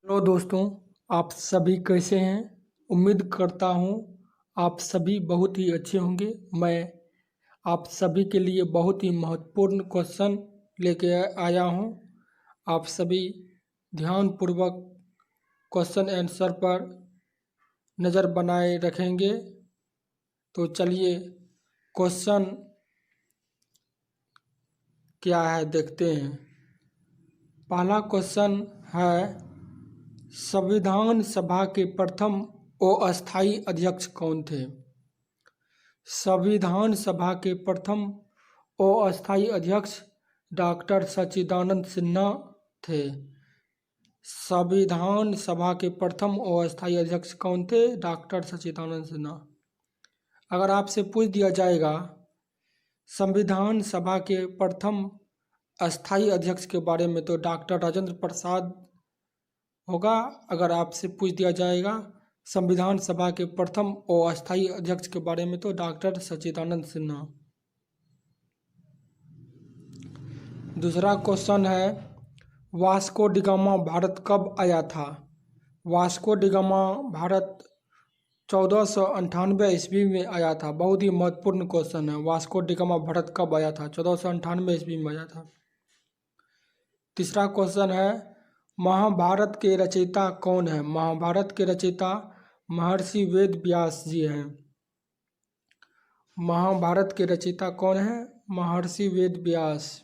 Hello दोस्तों, आप सभी कैसे हैं। उम्मीद करता हूँ आप सभी बहुत ही अच्छे होंगे। मैं आप सभी के लिए बहुत ही महत्वपूर्ण क्वेश्चन लेके आया हूँ। आप सभी ध्यानपूर्वक क्वेश्चन आंसर पर नज़र बनाए रखेंगे। तो चलिए क्वेश्चन क्या है देखते हैं। पहला क्वेश्चन है, संविधान सभा के प्रथम अस्थायी अध्यक्ष कौन थे। संविधान सभा के प्रथम अस्थायी अध्यक्ष डॉक्टर सच्चिदानंद सिन्हा थे। संविधान सभा के प्रथम अस्थायी अध्यक्ष कौन थे? डॉक्टर सच्चिदानंद सिन्हा। अगर आपसे पूछ दिया जाएगा संविधान सभा के प्रथम अस्थायी अध्यक्ष के बारे में, तो डॉक्टर राजेंद्र प्रसाद होगा। अगर आपसे पूछ दिया जाएगा संविधान सभा के प्रथम अस्थायी अध्यक्ष के बारे में, तो डॉक्टर सच्चिदानंद सिन्हा। दूसरा क्वेश्चन है, वास्को डिगामा भारत कब आया था। वास्को डिगामा भारत 1498 ईस्वी में आया था। बहुत ही महत्वपूर्ण क्वेश्चन है, वास्को डिगामा भारत कब आया था। 1498 ईस्वी में आया था। तीसरा क्वेश्चन है, महाभारत के रचयिता कौन है। महाभारत के रचयिता महर्षि वेद व्यास जी हैं। महाभारत के रचयिता कौन है? महर्षि वेद व्यास।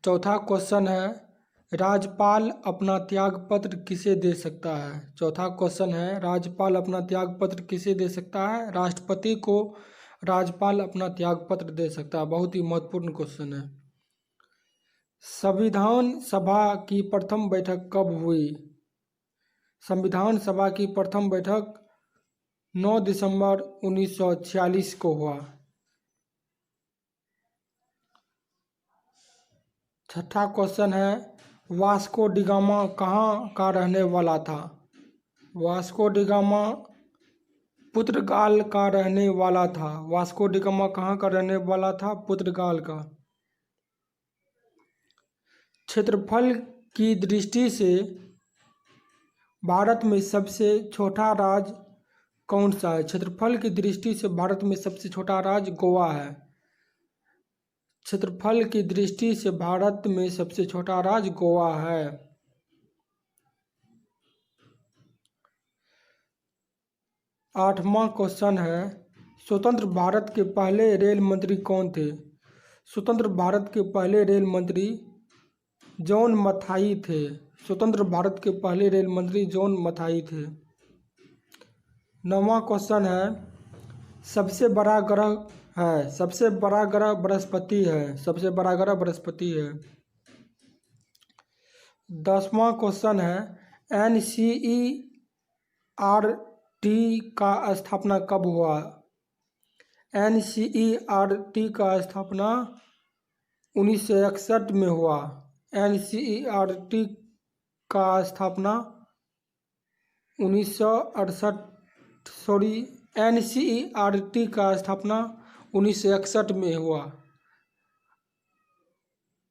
चौथा क्वेश्चन है, राज्यपाल अपना त्यागपत्र किसे दे सकता है। चौथा क्वेश्चन है, राज्यपाल अपना त्यागपत्र किसे दे सकता है। राष्ट्रपति को राज्यपाल अपना त्यागपत्र दे सकता है। बहुत ही महत्वपूर्ण क्वेश्चन है। संविधान सभा की प्रथम बैठक कब हुई। संविधान सभा की प्रथम बैठक 9 दिसंबर 1946 को हुआ। छठा क्वेश्चन है, वास्को डिगामा कहाँ का रहने वाला था। वास्को डिगामा पुर्तगाल का रहने वाला था। वास्को डिगामा कहाँ का रहने वाला था? पुर्तगाल का। क्षेत्रफल की दृष्टि से भारत में सबसे छोटा राज्य कौन सा है। क्षेत्रफल की दृष्टि से भारत में सबसे छोटा राज्य गोवा है। क्षेत्रफल की दृष्टि से भारत में सबसे छोटा राज्य गोवा है। आठवां क्वेश्चन है, स्वतंत्र भारत के पहले रेल मंत्री कौन थे। स्वतंत्र भारत के पहले रेल मंत्री जॉन मथाई थे। स्वतंत्र भारत के पहले रेल मंत्री जॉन मथाई थे। नौवां क्वेश्चन है, सबसे बड़ा ग्रह है। सबसे बड़ा ग्रह बृहस्पति है। सबसे बड़ा ग्रह बृहस्पति है। 10वां क्वेश्चन है, NCERT का स्थापना कब हुआ। NCERT का स्थापना 1961 में हुआ। NCERT का स्थापना 1968 NCERT का स्थापना 1961 में हुआ।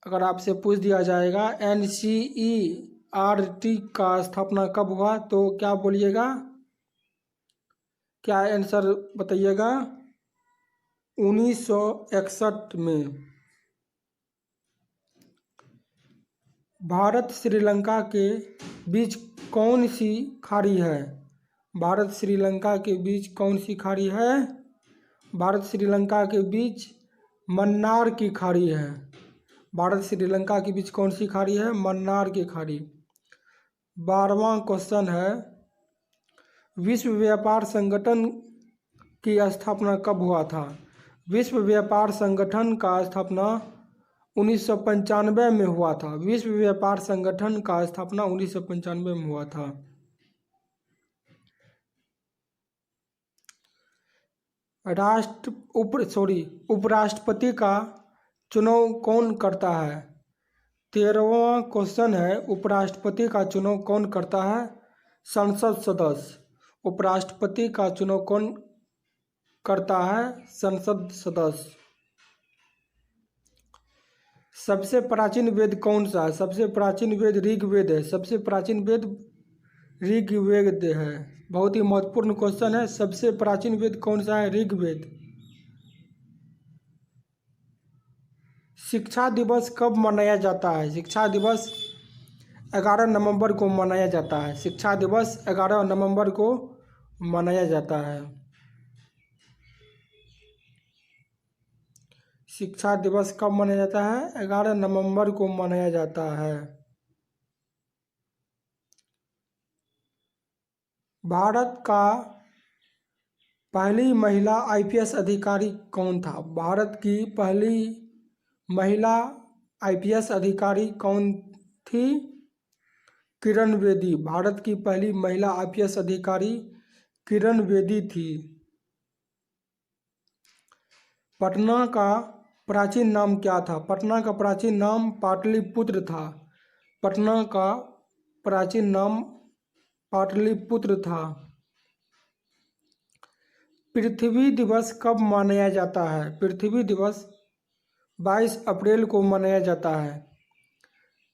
अगर आपसे पूछ दिया जाएगा NCERT का स्थापना कब हुआ, तो क्या बोलिएगा, क्या आंसर बताइएगा। 1961 में। भारत श्रीलंका के बीच कौन सी खाड़ी है। भारत श्रीलंका के बीच कौन सी खाड़ी है। भारत श्रीलंका के बीच मन्नार की खाड़ी है। भारत श्रीलंका के बीच कौन सी खाड़ी है? मन्नार की खाड़ी। 12वां क्वेश्चन है, विश्व व्यापार संगठन की स्थापना कब हुआ था। विश्व व्यापार संगठन का स्थापना 1995 में हुआ था। विश्व व्यापार संगठन का स्थापना 1995 में हुआ था। उपराष्ट्रपति का चुनाव कौन करता है। 13वां क्वेश्चन है, उपराष्ट्रपति का चुनाव कौन करता है। संसद सदस्य। उपराष्ट्रपति का चुनाव कौन करता है? संसद सदस्य। सबसे प्राचीन वेद कौन सा है? सबसे प्राचीन वेद ऋग्वेद है। सबसे प्राचीन वेद ऋग्वेद है। बहुत ही महत्वपूर्ण क्वेश्चन है। सबसे प्राचीन वेद कौन सा है? ऋग्वेद। शिक्षा दिवस कब मनाया जाता है? शिक्षा दिवस 11 नवंबर को मनाया जाता है। शिक्षा दिवस 11 नवंबर को मनाया जाता है। शिक्षा दिवस कब मनाया जाता है? 11 नवंबर को मनाया जाता है। भारत का पहली महिला आईपीएस अधिकारी कौन था? भारत की पहली महिला आईपीएस अधिकारी कौन थी? किरण बेदी। भारत की पहली महिला आईपीएस अधिकारी किरण बेदी थी। पटना का प्राचीन नाम क्या था? पटना का प्राचीन नाम पाटलिपुत्र था। पटना का प्राचीन नाम पाटलिपुत्र था। पृथ्वी दिवस कब मनाया जाता है? पृथ्वी दिवस 22 अप्रैल को मनाया जाता है।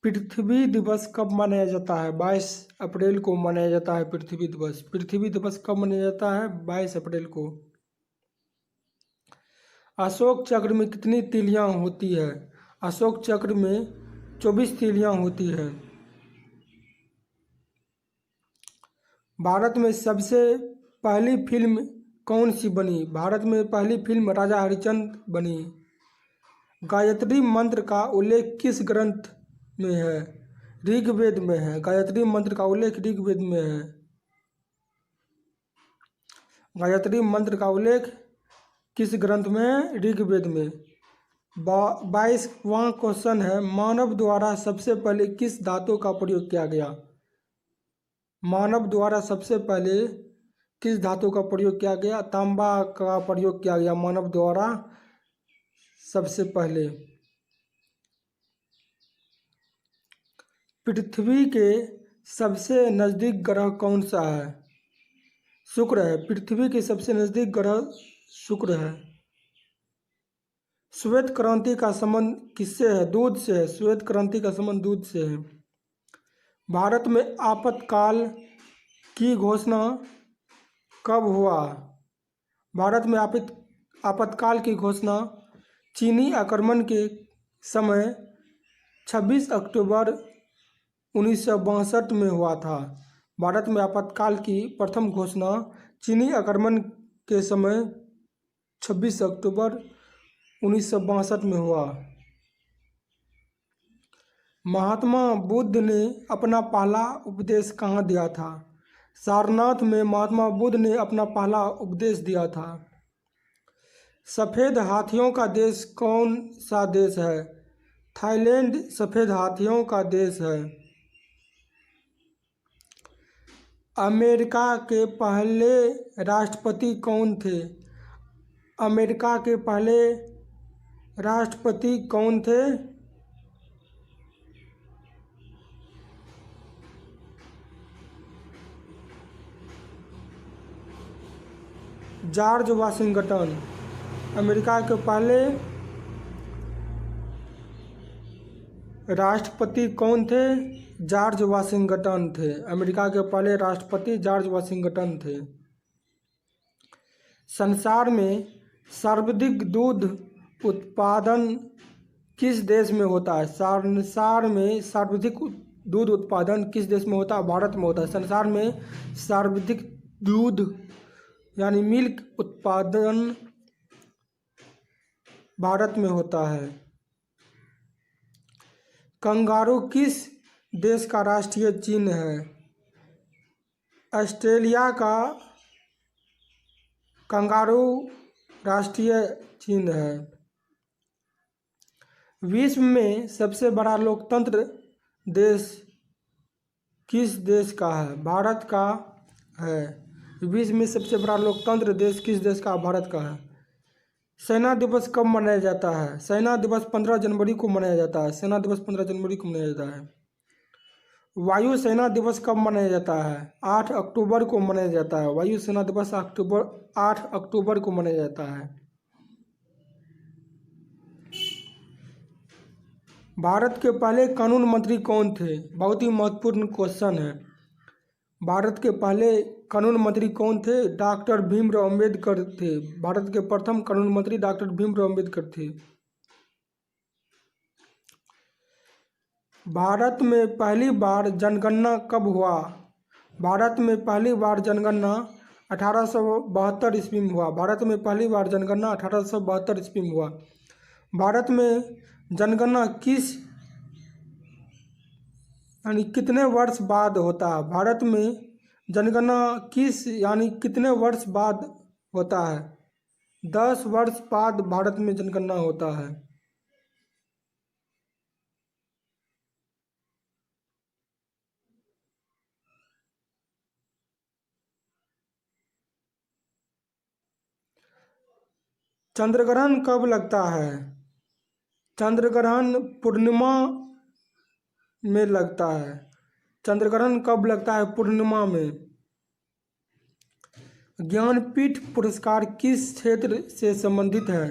पृथ्वी दिवस कब मनाया जाता है? 22 अप्रैल को मनाया जाता है पृथ्वी दिवस। पृथ्वी दिवस कब मनाया जाता है? 22 अप्रैल को। अशोक चक्र में कितनी तीलियां होती है? अशोक चक्र में 24 तीलियां होती है। भारत में सबसे पहली फिल्म कौन सी बनी? भारत में पहली फिल्म राजा हरिश्चंद्र बनी। गायत्री मंत्र का उल्लेख किस ग्रंथ में है? ऋग्वेद में है। गायत्री मंत्र का उल्लेख ऋग्वेद में है। गायत्री मंत्र का उल्लेख किस ग्रंथ में है? ऋग्वेद में। 22वां क्वेश्चन है, मानव द्वारा सबसे पहले किस धातु का प्रयोग किया गया? मानव द्वारा सबसे पहले किस धातु का प्रयोग किया गया? तांबा का प्रयोग किया गया मानव द्वारा सबसे पहले। पृथ्वी के सबसे नज़दीक ग्रह कौन सा है? शुक्र है। पृथ्वी के सबसे नज़दीक ग्रह शुक्र है। श्वेत क्रांति का संबंध किससे है? दूध से है। श्वेत क्रांति का संबंध दूध से है। भारत में आपातकाल की घोषणा कब हुआ? भारत में आपातकाल की घोषणा चीनी आक्रमण के समय 26 अक्टूबर 1962 में हुआ था। भारत में आपातकाल की प्रथम घोषणा चीनी आक्रमण के समय 26 अक्टूबर 1962 में हुआ। महात्मा बुद्ध ने अपना पहला उपदेश कहाँ दिया था? सारनाथ में महात्मा बुद्ध ने अपना पहला उपदेश दिया था। सफ़ेद हाथियों का देश कौन सा देश है? थाईलैंड सफ़ेद हाथियों का देश है। अमेरिका के पहले राष्ट्रपति कौन थे? अमेरिका के पहले राष्ट्रपति कौन थे? George Washington. अमेरिका के पहले राष्ट्रपति कौन थे? जॉर्ज वाशिंगटन थे। अमेरिका के पहले राष्ट्रपति जॉर्ज वाशिंगटन थे। संसार में सर्वाधिक दूध उत्पादन किस देश में होता है? संसार में सर्वाधिक दूध उत्पादन किस देश में होता है? भारत में होता है। संसार में सर्वाधिक दूध यानी मिल्क उत्पादन भारत में होता है। कंगारू किस देश का राष्ट्रीय चिन्ह है? ऑस्ट्रेलिया का कंगारू राष्ट्रीय चिन्ह है। विश्व में सबसे बड़ा लोकतंत्र देश किस देश का है? भारत का है। विश्व में सबसे बड़ा लोकतंत्र देश किस देश का? भारत का है। सेना दिवस कब मनाया जाता है? सेना दिवस 15 जनवरी को मनाया जाता है। सेना दिवस 15 जनवरी को मनाया जाता है। वायु सेना दिवस कब मनाया जाता है? 8 अक्टूबर को मनाया जाता है। वायु सेना दिवस 8 अक्टूबर को मनाया जाता है। भारत के पहले कानून मंत्री कौन थे? बहुत ही महत्वपूर्ण क्वेश्चन है। भारत के पहले कानून मंत्री कौन थे? डॉक्टर भीमराव अंबेडकर थे। भारत के प्रथम कानून मंत्री डॉक्टर भीमराव अंबेडकर थे। भारत में पहली बार जनगणना कब हुआ? भारत में पहली बार जनगणना 1872 ईस्वी में हुआ। भारत में पहली बार जनगणना 1872 ईस्वी में हुआ। भारत में जनगणना कितने वर्ष बाद होता है? भारत में जनगणना कितने वर्ष बाद होता है? 10 वर्ष बाद भारत में जनगणना होता है। चंद्रग्रहण कब लगता है? चंद्रग्रहण पूर्णिमा में लगता है। चंद्रग्रहण कब लगता है? पूर्णिमा में। ज्ञानपीठ पुरस्कार किस क्षेत्र से संबंधित है?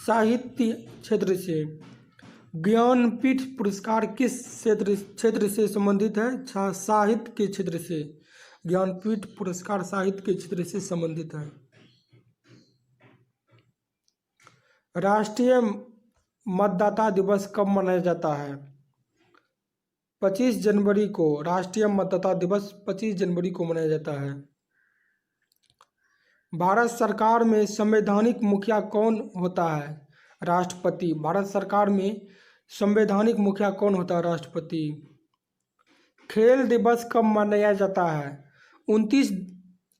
साहित्य क्षेत्र से। ज्ञानपीठ पुरस्कार किस क्षेत्र से संबंधित है? साहित्य के क्षेत्र से। ज्ञानपीठ पुरस्कार साहित्य के क्षेत्र से संबंधित है। राष्ट्रीय मतदाता दिवस कब मनाया जाता है? 25 जनवरी को। राष्ट्रीय मतदाता दिवस 25 जनवरी को मनाया जाता है। भारत सरकार में संवैधानिक मुखिया कौन होता है? राष्ट्रपति। भारत सरकार में संवैधानिक मुखिया कौन होता है? राष्ट्रपति। खेल दिवस कब मनाया जाता है? 29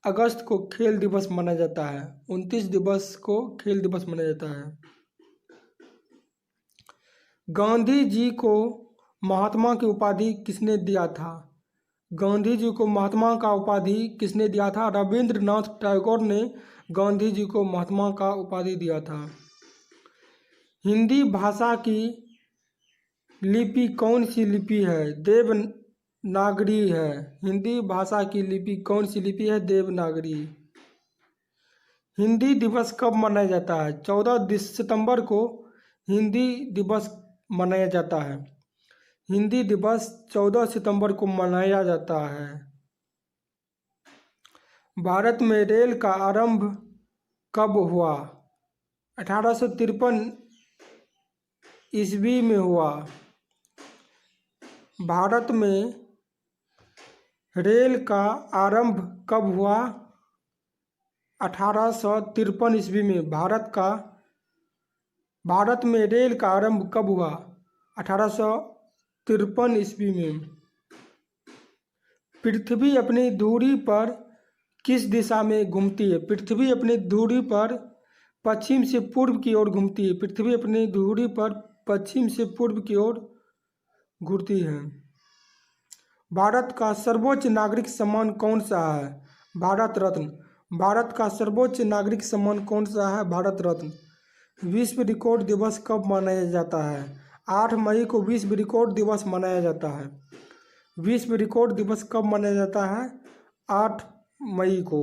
अगस्त को खेल दिवस मनाया जाता है। 29 दिवस को खेल दिवस मनाया जाता है। गांधी जी को महात्मा की उपाधि किसने दिया था? गांधी जी को महात्मा का उपाधि किसने दिया था? रविंद्रनाथ टैगोर ने गांधी जी को महात्मा का उपाधि दिया था। हिंदी भाषा की लिपि कौन सी लिपि है? देवनागरी है। हिंदी भाषा की लिपि कौन सी लिपि है? देवनागरी। हिंदी दिवस कब मनाया जाता है? 14 सितंबर को हिंदी दिवस मनाया जाता है। हिंदी दिवस 14 सितंबर को मनाया जाता है। भारत में रेल का आरंभ कब हुआ? 1853 ईस्वी में हुआ। भारत में रेल का आरंभ कब हुआ? 1853 ईस्वी में। भारत में रेल का आरंभ कब हुआ? 1853 ईस्वी में। पृथ्वी अपनी धुरी पर किस दिशा में घूमती है? पृथ्वी अपनी धुरी पर पश्चिम से पूर्व की ओर घूमती है। पृथ्वी अपनी धुरी पर पश्चिम से पूर्व की ओर घूमती है। भारत का सर्वोच्च नागरिक सम्मान कौन सा है? भारत रत्न। भारत का सर्वोच्च नागरिक सम्मान कौन सा है? भारत रत्न। विश्व रिकॉर्ड दिवस कब मनाया जाता है? 8 मई को विश्व रिकॉर्ड दिवस मनाया जाता है। विश्व रिकॉर्ड दिवस कब मनाया जाता है? 8 मई को।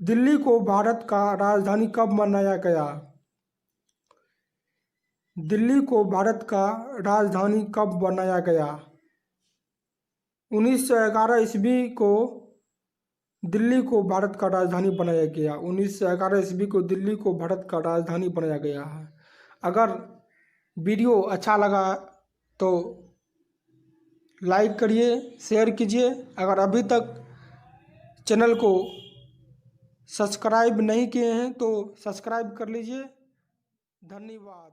दिल्ली को भारत का राजधानी कब बनाया गया? दिल्ली को भारत का राजधानी कब बनाया गया? 1911 ईस्वी को दिल्ली को भारत का राजधानी बनाया गया। 1911 ईस्वी को दिल्ली को भारत का राजधानी बनाया गया है। अगर वीडियो अच्छा लगा तो लाइक करिए, शेयर कीजिए। अगर अभी तक चैनल को सब्सक्राइब नहीं किए हैं तो सब्सक्राइब कर लीजिए। धन्यवाद।